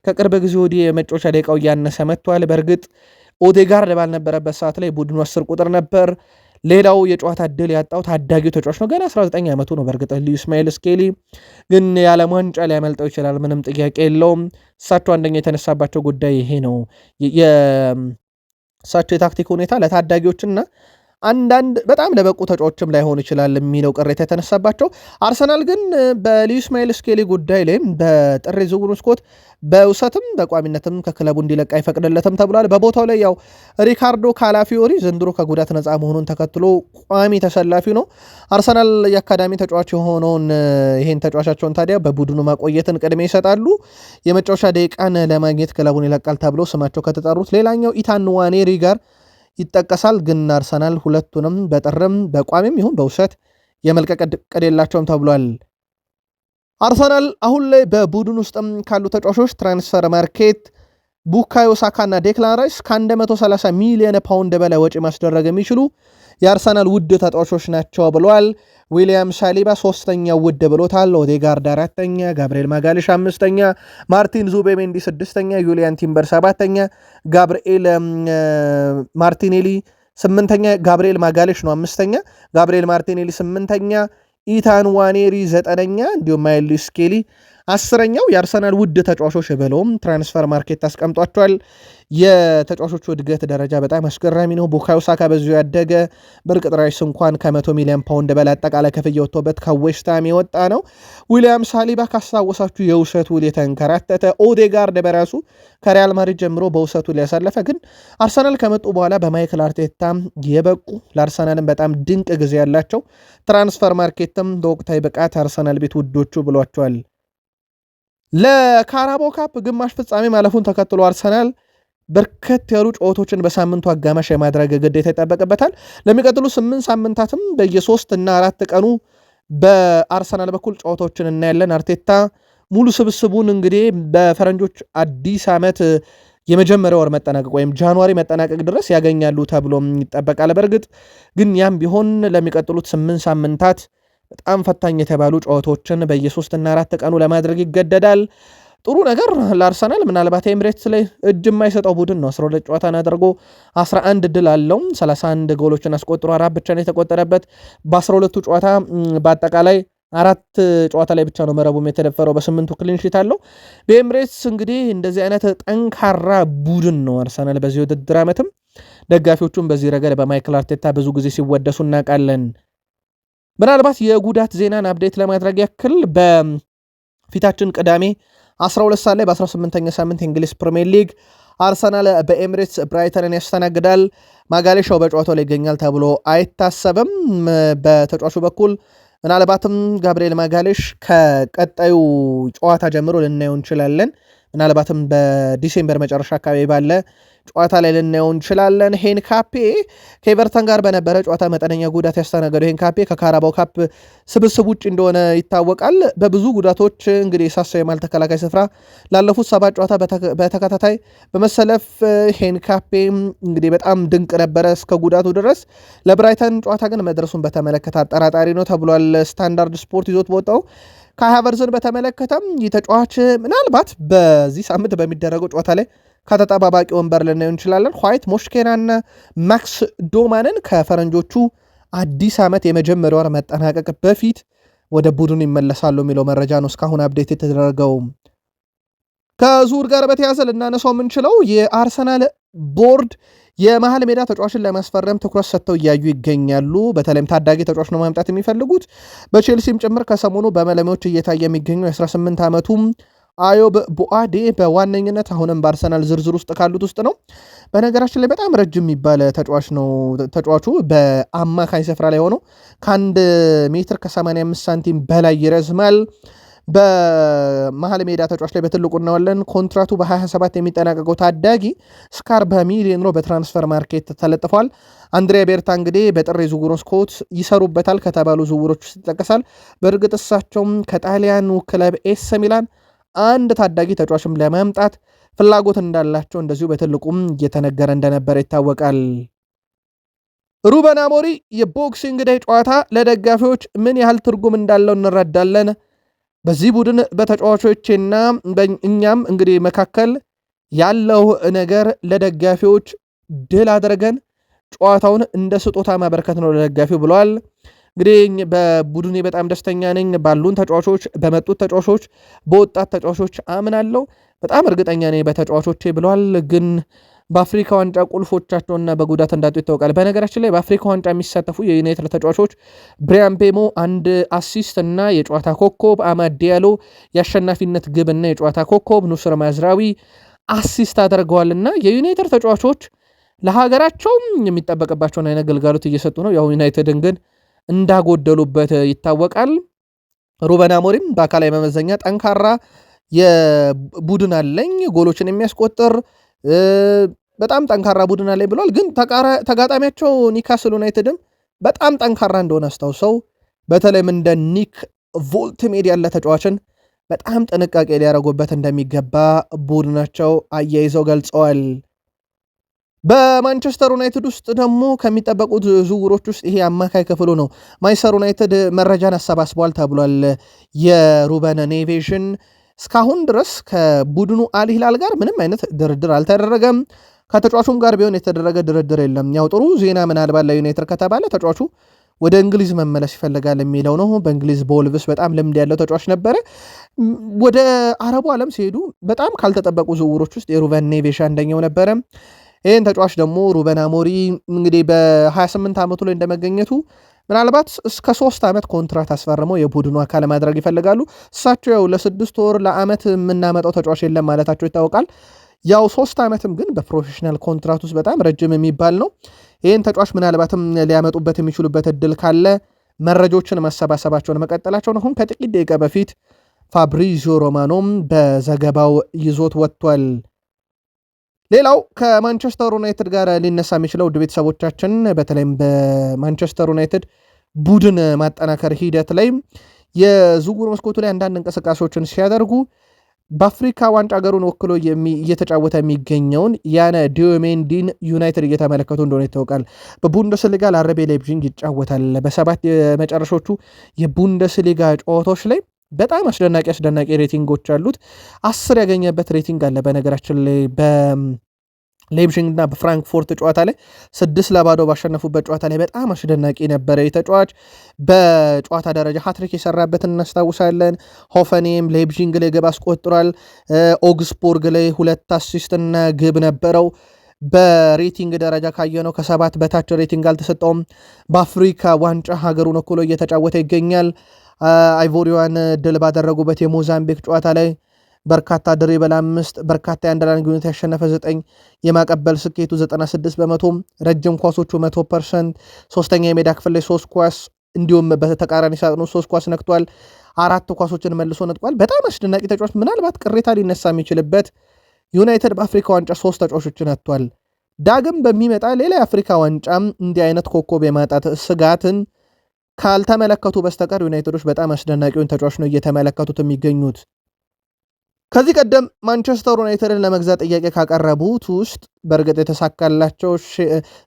ከቅርብ ጊዜ ወዲህ የመጫወቻ ደቂቃው እያነሰ መጥቷል። በእርግጥ ኦዴጋርድ ባልነበረበት ሰዓት ላይ ቡድኑ 10 ቁጥር ነበር። ሌላው የጨዋታ እድል ያጣው ታዳጊው ተጫዋች ነው። ገና 19 ዓመቱ ነው። በእርግጥ ኢስማኤል ስኬሊ ግን የዓለም ዋንጫ ሊያመልጠው ይችላል፣ ምንም ጥያቄ የለውም። እሳቸው አንደኛ የተነሳባቸው ጉዳይ ይሄ ነው። የእሳቸው የታክቲክ ሁኔታ ለታዳጊዎችና አንዳንድ በጣም ለበቁ ተጫዋቾችም ላይሆን ይችላል የሚለው ቅሬታ የተነሳባቸው። አርሰናል ግን በኢስማኤል ስኬሊ ጉዳይ ላይም በጥር ዝውውር መስኮት በውሰትም በቋሚነትም ከክለቡ እንዲለቅ አይፈቅድለትም ተብሏል። በቦታው ላይ ያው ሪካርዶ ካላፊዮሪ ዘንድሮ ከጉዳት ነፃ መሆኑን ተከትሎ ቋሚ ተሰላፊ ነው። አርሰናል የአካዳሚ ተጫዋች የሆነውን ይሄን ተጫዋቻቸውን ታዲያ በቡድኑ ማቆየትን ቅድሚያ ይሰጣሉ። የመጫወቻ ደቂቃን ለማግኘት ክለቡን ይለቃል ተብሎ ስማቸው ከተጠሩት ሌላኛው ኢታን ንዋኔሪ ጋር ይጠቀሳል። ግን አርሰናል ሁለቱንም በጥርም በቋሚም ይሁን በውሰት የመልቀቅ ዕቅድ የላቸውም ተብሏል። አርሰናል አሁን ላይ በቡድን ውስጥም ካሉ ተጫዋቾች ትራንስፈር ማርኬት ቡካዮ ሳካ እና ዴክላን ራይስ ከ130 ሚሊዮን ፓውንድ በላይ ወጪ ማስደረግ የሚችሉ የአርሰናል ውድ ተጫዋቾች ናቸው ብለዋል። ዊሊያም ሳሊባ 3ኛው ውድ ብሎታል። ኦዴጋርድ 4ኛ፣ ጋብርኤል ማጋሊሽ 5ኛ፣ ማርቲን ዙቤሜንዲ 6ኛ፣ ዩሊያን ቲምበር 7ኛ፣ ጋብርኤል ማርቲኔሊ 8ኛ፣ ጋብርኤል ማጋሊሽ ነው 5ኛ፣ ጋብርኤል ማርቲኔሊ 8ኛ፣ ኢታን ዋኔሪ 9ኛ እንዲሁም ማይልስ ስኬሊ 10ኛው የአርሰናል ውድ ተጫዋቾች ብለውም ትራንስፈር ማርኬት አስቀምጧቸዋል። የተጫዋቾቹ እድገት ደረጃ በጣም አስገራሚ ነው። ቡካዮ ሳካ በዚሁ ያደገ፣ በእርግጥ ራይስ እንኳን ከ100 ሚሊዮን ፓውንድ በላይ አጠቃላይ ክፍያ ወጥቶበት ከዌስትሃም የወጣ ነው። ዊሊያም ሳሊባ ካስታወሳችሁ የውሰቱ የተንከራተተ፣ ኦዴጋርድ በራሱ ከሪያል ማድሪድ ጀምሮ በውሰቱ ሊያሳለፈ፣ ግን አርሰናል ከመጡ በኋላ በማይክል አርቴታ የበቁ ለአርሰናልም በጣም ድንቅ ጊዜ ያላቸው ትራንስፈር ማርኬትም በወቅታዊ ብቃት አርሰናል ቤት ውዶቹ ብሏቸዋል። ለካራቦ ካፕ ግማሽ ፍጻሜ ማለፉን ተከትሎ አርሰናል በርከት ያሉ ጨዋታዎችን በሳምንቱ አጋማሽ የማድረግ ግዴታ ይጠበቅበታል። ለሚቀጥሉ 8 ሳምንታትም በየ3 እና 4 ቀኑ በአርሰናል በኩል ጨዋታዎችን እናያለን። አርቴታ ሙሉ ስብስቡን እንግዲህ በፈረንጆች አዲስ ዓመት የመጀመሪያ ወር መጠናቀቅ ወይም ጃንዋሪ መጠናቀቅ ድረስ ያገኛሉ ተብሎ ይጠበቃል። በእርግጥ ግን ያም ቢሆን ለሚቀጥሉት 8 ሳምንታት በጣም ፈታኝ የተባሉ ጨዋታዎችን በየ3 እና 4 ቀኑ ለማድረግ ይገደዳል። ጥሩ ነገር ለአርሰናል ምናልባት ኤምሬትስ ላይ እጅ የማይሰጠው ቡድን ነው። 12 ጨዋታን አድርጎ 11 ድል አለው። 31 ጎሎችን አስቆጥሮ 4 ብቻ ነው የተቆጠረበት። በ12ቱ ጨዋታ በአጠቃላይ 4 ጨዋታ ላይ ብቻ ነው መረቡም የተደፈረው። በ8ቱ ክሊንሺት አለው። በኤምሬትስ እንግዲህ እንደዚህ አይነት ጠንካራ ቡድን ነው አርሰናል በዚህ ውድድር ዓመትም ደጋፊዎቹም በዚህ ረገድ በማይክል አርቴታ ብዙ ጊዜ ሲወደሱ እናውቃለን። ምናልባት የጉዳት ዜናን አፕዴት ለማድረግ ያክል በፊታችን ቅዳሜ 12 ሰዓት ላይ በ18ኛ ሳምንት የእንግሊዝ ፕሪሚየር ሊግ አርሰናል በኤምሬትስ ብራይተንን ያስተናግዳል። ማጋሌሻው በጨዋታው ላይ ይገኛል ተብሎ አይታሰብም። በተጫዋቹ በኩል ምናልባትም ጋብርኤል ማጋሌሽ ከቀጣዩ ጨዋታ ጀምሮ ልናየው እንችላለን። ምናልባትም በዲሴምበር መጨረሻ አካባቢ ባለ ጨዋታ ላይ ልናየው እንችላለን። ሄንካፔ ከኤቨርተን ጋር በነበረ ጨዋታ መጠነኛ ጉዳት ያስተናገደው ሄንካፔ ከካራባው ካፕ ስብስብ ውጭ እንደሆነ ይታወቃል። በብዙ ጉዳቶች እንግዲህ የሳሳው የማል ተከላካይ ስፍራ ላለፉት 7 ጨዋታ በተከታታይ በመሰለፍ ሄንካፔ እንግዲህ በጣም ድንቅ ነበረ እስከ ጉዳቱ ድረስ። ለብራይተን ጨዋታ ግን መድረሱን በተመለከተ አጠራጣሪ ነው ተብሏል። ስታንዳርድ ስፖርት ይዞት በወጣው ካይ ሃቨርትዝን በተመለከተም የተጫዋች ምናልባት በዚህ ሳምንት በሚደረገው ጨዋታ ላይ ከተጠባባቂ ወንበር ልናየው እንችላለን። ኋይት ሞሽኬናና ማክስ ዶማንን ከፈረንጆቹ አዲስ ዓመት የመጀመሪያ ወር መጠናቀቅ በፊት ወደ ቡድኑ ይመለሳሉ የሚለው መረጃ ነው እስካሁን አፕዴት የተደረገው። ከዙር ጋር በተያዘ ልናነሳው የምንችለው የአርሰናል ቦርድ የመሃል ሜዳ ተጫዋችን ለማስፈረም ትኩረት ሰጥተው እያዩ ይገኛሉ። በተለይም ታዳጊ ተጫዋች ነው ማምጣት የሚፈልጉት። በቼልሲም ጭምር ከሰሞኑ በመለሚያዎች እየታየ የሚገኘው የ18 ዓመቱ አዮብ ቡአዴ በዋነኝነት አሁንም በአርሰናል ዝርዝር ውስጥ ካሉት ውስጥ ነው። በነገራችን ላይ በጣም ረጅም የሚባል ተጫዋች ነው። ተጫዋቹ በአማካኝ ስፍራ ላይ ሆኖ ከ1 ሜትር ከ85 ሳንቲም በላይ ይረዝማል። በመሃል ሜዳ ተጫዋች ላይ በትልቁ እናዋለን። ኮንትራቱ በ27 የሚጠናቀቀው ታዳጊ እስከ 40 ሚሊዮን ዩሮ በትራንስፈር ማርኬት ተለጥፏል። አንድሪያ ቤርታ እንግዲህ በጥር የዝውውር መስኮት ይሰሩበታል ከተባሉ ዝውውሮች ውስጥ ይጠቀሳል። በእርግጥ እሳቸውም ከጣሊያኑ ክለብ ኤስ ሚላን አንድ ታዳጊ ተጫዋችም ለማምጣት ፍላጎት እንዳላቸው እንደዚሁ በትልቁም እየተነገረ እንደነበረ ይታወቃል። ሩበን አሞሪ የቦክሲንግ ዴይ ጨዋታ ለደጋፊዎች ምን ያህል ትርጉም እንዳለው እንረዳለን። በዚህ ቡድን በተጫዋቾችና እኛም እንግዲህ መካከል ያለው ነገር ለደጋፊዎች ድል አድርገን ጨዋታውን እንደ ስጦታ ማበረከት ነው ለደጋፊው ብለዋል። እንግዲህ በቡድኔ በጣም ደስተኛ ነኝ። ባሉን ተጫዋቾች፣ በመጡት ተጫዋቾች፣ በወጣት ተጫዋቾች አምናለሁ። በጣም እርግጠኛ ነኝ በተጫዋቾቼ ብለዋል። ግን በአፍሪካ ዋንጫ ቁልፎቻቸውና በጉዳት እንዳጡ ይታወቃል። በነገራችን ላይ በአፍሪካ ዋንጫ የሚሳተፉ የዩናይትድ ተጫዋቾች ብሪያን ቤሞ 1 አሲስት እና የጨዋታ ኮከብ፣ አማድ ዲያሎ የአሸናፊነት ግብና የጨዋታ ኮከብ፣ ኑስር ማዝራዊ አሲስት አድርገዋልና የዩናይትድ ተጫዋቾች ለሀገራቸውም የሚጠበቅባቸውን አይነት ግልጋሎት እየሰጡ ነው። ያው ዩናይትድን ግን እንዳጎደሉበት ይታወቃል። ሩበን አሞሪም በአካላዊ መመዘኛ ጠንካራ የቡድን አለኝ፣ ጎሎችን የሚያስቆጥር በጣም ጠንካራ ቡድን አለኝ ብሏል። ግን ተጋጣሚያቸው ኒካስል ዩናይትድም በጣም ጠንካራ እንደሆነ አስታውሰው በተለይም እንደ ኒክ ቮልትሜድ ያለ ተጫዋችን በጣም ጥንቃቄ ሊያደርጉበት እንደሚገባ ቡድናቸው አያይዘው ገልጸዋል። በማንቸስተር ዩናይትድ ውስጥ ደግሞ ከሚጠበቁት ዝውውሮች ውስጥ ይሄ አማካይ ክፍሉ ነው። ማንቸስተር ዩናይትድ መረጃን አሰባስቧል ተብሏል። የሩበን ኔቬዥን እስካሁን ድረስ ከቡድኑ አልሂላል ጋር ምንም አይነት ድርድር አልተደረገም። ከተጫዋቹም ጋር ቢሆን የተደረገ ድርድር የለም። ያው ጥሩ ዜና ምናልባት ለዩናይትድ ከተባለ ተጫዋቹ ወደ እንግሊዝ መመለስ ይፈልጋል የሚለው ነው። በእንግሊዝ በወልቭስ በጣም ልምድ ያለው ተጫዋች ነበረ። ወደ አረቡ ዓለም ሲሄዱ በጣም ካልተጠበቁ ዝውውሮች ውስጥ የሩበን ኔቬዥ አንደኛው ነበረ። ይህን ተጫዋች ደግሞ ሩበን አሞሪ እንግዲህ በ28 ዓመቱ ላይ እንደመገኘቱ ምናልባት እስከ 3 ዓመት ኮንትራት አስፈርመው የቡድኑ አካል ማድረግ ይፈልጋሉ። እሳቸው ያው ለ6 ወር ለዓመት የምናመጣው ተጫዋች የለም ማለታቸው ይታወቃል። ያው 3 ዓመትም ግን በፕሮፌሽናል ኮንትራት ውስጥ በጣም ረጅም የሚባል ነው። ይህን ተጫዋች ምናልባትም ሊያመጡበት የሚችሉበት እድል ካለ መረጃዎችን ማሰባሰባቸውን መቀጠላቸውን አሁን ከጥቂት ደቂቃ በፊት ፋብሪዚዮ ሮማኖም በዘገባው ይዞት ወጥቷል። ሌላው ከማንቸስተር ዩናይትድ ጋር ሊነሳ የሚችለው ውድ ቤተሰቦቻችን በተለይም በማንቸስተር ዩናይትድ ቡድን ማጠናከር ሂደት ላይ የዝውውር መስኮቱ ላይ አንዳንድ እንቅስቃሴዎችን ሲያደርጉ በአፍሪካ ዋንጫ ሀገሩን ወክሎ እየተጫወተ የሚገኘውን ያነ ዲዮሜንዲን ዩናይትድ እየተመለከቱ እንደሆነ ይታወቃል። በቡንደስሊጋ ለአረቤ ላይፕዚግ ይጫወታል። በ7 የመጨረሾቹ የቡንደስሊጋ ጨዋታዎች ላይ በጣም አስደናቂ ሬቲንጎች አሉት። 10 ያገኘበት ሬቲንግ አለ። በነገራችን ላይ በሌፕዚግ እና በፍራንክፎርት ጨዋታ ላይ 6-0 ባሸነፉበት ጨዋታ ላይ በጣም አስደናቂ ነበረ። የተጫዋች በጨዋታ ደረጃ ሃትሪክ የሰራበትን እናስታውሳለን። ሆፈኔም ሌፕዚግ ላይ ግብ አስቆጥሯል። ኦግስቡርግ ላይ 2 አሲስት እና ግብ ነበረው። በሬቲንግ ደረጃ ካየነው ከ7 በታች ሬቲንግ አልተሰጠውም። በአፍሪካ ዋንጫ ሀገሩን ወክሎ እየተጫወተ ይገኛል። አይቮሪዋን ድል ባደረጉበት የሞዛምቢክ ጨዋታ ላይ በርካታ ድሪብል 5 በርካታ የአንድ ለአንድ ግንኙነት ያሸነፈ 9 የማቀበል ስኬቱ 96%፣ ረጅም ኳሶቹ 100%፣ ሶስተኛ የሜዳ ክፍል ላይ 3 ኳስ እንዲሁም በተቃራኒ ሳጥኑ 3 ኳስ ነክቷል። 4 ኳሶችን መልሶ ነጥቋል። በጣም አስደናቂ ተጫዋች። ምናልባት ቅሬታ ሊነሳ የሚችልበት ዩናይትድ በአፍሪካ ዋንጫ 3 ተጫዋቾችን አጥቷል። ዳግም በሚመጣ ሌላ የአፍሪካ ዋንጫም እንዲህ አይነት ኮከብ የማጣት ስጋትን ካልተመለከቱ በስተቀር ዩናይትዶች በጣም አስደናቂውን ተጫዋች ነው እየተመለከቱት የሚገኙት። ከዚህ ቀደም ማንቸስተር ዩናይትድን ለመግዛት ጥያቄ ካቀረቡት ውስጥ በእርግጥ የተሳካላቸው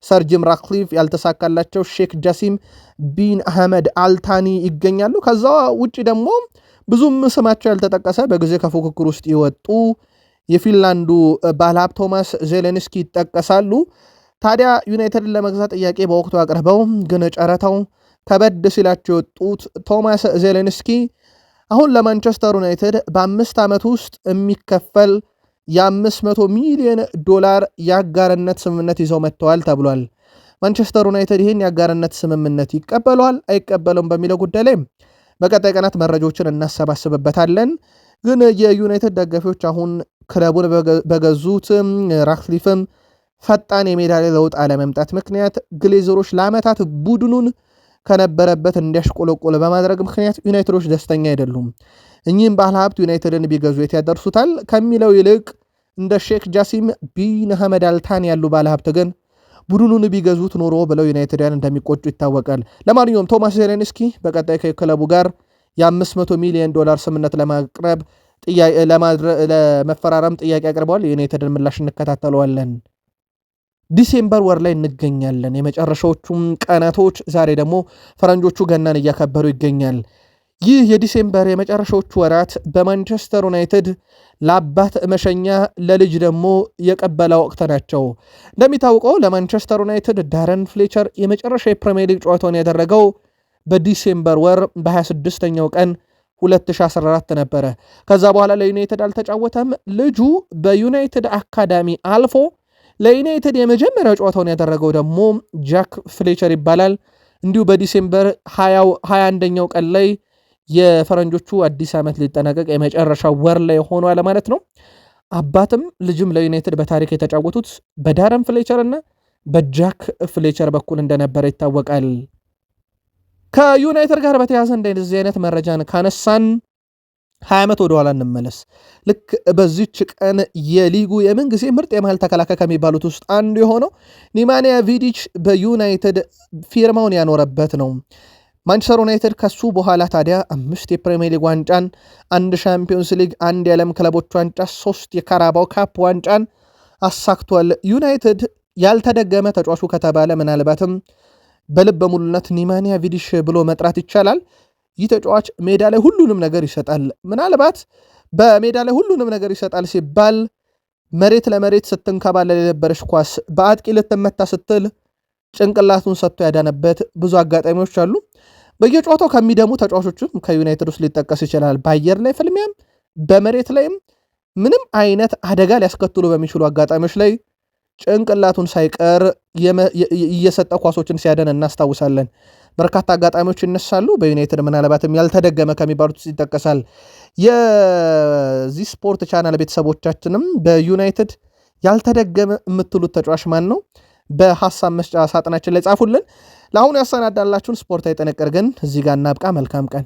ሰር ጂም ራትክሊፍ፣ ያልተሳካላቸው ሼክ ጃሲም ቢን አህመድ አልታኒ ይገኛሉ። ከዛ ውጭ ደግሞ ብዙም ስማቸው ያልተጠቀሰ በጊዜ ከፉክክር ውስጥ የወጡ የፊንላንዱ ባለሀብት ቶማስ ዜሌንስኪ ይጠቀሳሉ። ታዲያ ዩናይትድን ለመግዛት ጥያቄ በወቅቱ አቅርበው ግን ጨረታው ከበድ ሲላቸው የወጡት ቶማስ ዜሌንስኪ አሁን ለማንቸስተር ዩናይትድ በ5 ዓመት ውስጥ የሚከፈል የ500 ሚሊዮን ዶላር የአጋርነት ስምምነት ይዘው መጥተዋል ተብሏል። ማንቸስተር ዩናይትድ ይህን የአጋርነት ስምምነት ይቀበለዋል አይቀበለውም በሚለው ጉዳይ ላይ በቀጣይ ቀናት መረጃዎችን እናሰባስብበታለን። ግን የዩናይትድ ደጋፊዎች አሁን ክለቡን በገዙት ራትክሊፍም ፈጣን የሜዳ ላይ ለውጥ አለመምጣት ምክንያት ግሌዘሮች ለዓመታት ቡድኑን ከነበረበት እንዲያሽቆለቆለ በማድረግ ምክንያት ዩናይትዶች ደስተኛ አይደሉም። እኚህም ባለ ሀብት ዩናይትድን ቢገዙ የት ያደርሱታል ከሚለው ይልቅ እንደ ሼክ ጃሲም ቢን ሐመድ አልታን ያሉ ባለ ሀብት ግን ቡድኑን ቢገዙት ኖሮ ብለው ዩናይትድያን እንደሚቆጩ ይታወቃል። ለማንኛውም ቶማስ ዜሌንስኪ በቀጣይ ከክለቡ ጋር የ500 ሚሊዮን ዶላር ስምምነት ለማቅረብ ለመፈራረም ጥያቄ አቅርበዋል። የዩናይትድን ምላሽ እንከታተለዋለን። ዲሴምበር ወር ላይ እንገኛለን። የመጨረሻዎቹም ቀናቶች ዛሬ ደግሞ ፈረንጆቹ ገናን እያከበሩ ይገኛል። ይህ የዲሴምበር የመጨረሻዎቹ ወራት በማንቸስተር ዩናይትድ ለአባት መሸኛ ለልጅ ደግሞ የቀበላ ወቅት ናቸው። እንደሚታወቀው ለማንቸስተር ዩናይትድ ዳረን ፍሌቸር የመጨረሻ የፕሪሚየር ሊግ ጨዋታውን ያደረገው በዲሴምበር ወር በ26ኛው ቀን 2014 ነበረ። ከዛ በኋላ ለዩናይትድ አልተጫወተም። ልጁ በዩናይትድ አካዳሚ አልፎ ለዩናይትድ የመጀመሪያው ጨዋታውን ያደረገው ደግሞ ጃክ ፍሌቸር ይባላል። እንዲሁ በዲሴምበር 21ኛው ቀን ላይ የፈረንጆቹ አዲስ ዓመት ሊጠናቀቅ የመጨረሻው ወር ላይ ሆኗል ማለት ነው። አባትም ልጅም ለዩናይትድ በታሪክ የተጫወቱት በዳረን ፍሌቸር እና በጃክ ፍሌቸር በኩል እንደነበረ ይታወቃል። ከዩናይትድ ጋር በተያያዘ እንደዚህ አይነት መረጃን ካነሳን 20 ዓመት ወደ ኋላ እንመለስ። ልክ በዚች ቀን የሊጉ የምንጊዜ ምርጥ የመሃል ተከላካይ ከሚባሉት ውስጥ አንዱ የሆነው ኒማንያ ቪዲች በዩናይትድ ፊርማውን ያኖረበት ነው። ማንቸስተር ዩናይትድ ከሱ በኋላ ታዲያ 5 የፕሪሚየር ሊግ ዋንጫን፣ 1 ሻምፒዮንስ ሊግ፣ 1 የዓለም ክለቦች ዋንጫ፣ 3 የካራባው ካፕ ዋንጫን አሳክቷል። ዩናይትድ ያልተደገመ ተጫዋቹ ከተባለ ምናልባትም በልበ ሙሉነት ኒማንያ ቪዲች ብሎ መጥራት ይቻላል። ይህ ተጫዋች ሜዳ ላይ ሁሉንም ነገር ይሰጣል። ምናልባት በሜዳ ላይ ሁሉንም ነገር ይሰጣል ሲባል መሬት ለመሬት ስትንከባለል የነበረች ኳስ በአጥቂ ልትመታ ስትል ጭንቅላቱን ሰጥቶ ያዳነበት ብዙ አጋጣሚዎች አሉ። በየጨዋታው ከሚደሙ ተጫዋቾችም ከዩናይትድ ውስጥ ሊጠቀስ ይችላል። በአየር ላይ ፍልሚያም በመሬት ላይም ምንም አይነት አደጋ ሊያስከትሉ በሚችሉ አጋጣሚዎች ላይ ጭንቅላቱን ሳይቀር እየሰጠ ኳሶችን ሲያደን እናስታውሳለን። በርካታ አጋጣሚዎች ይነሳሉ። በዩናይትድ ምናልባትም ያልተደገመ ከሚባሉት ውስጥ ይጠቀሳል። የዚህ ስፖርት ቻናል ቤተሰቦቻችንም በዩናይትድ ያልተደገመ የምትሉት ተጫዋች ማን ነው? በሐሳብ መስጫ ሳጥናችን ላይ ጻፉልን። ለአሁኑ ያሰናዳላችሁን ስፖርታዊ ጥንቅር ግን እዚህ ጋር እናብቃ። መልካም ቀን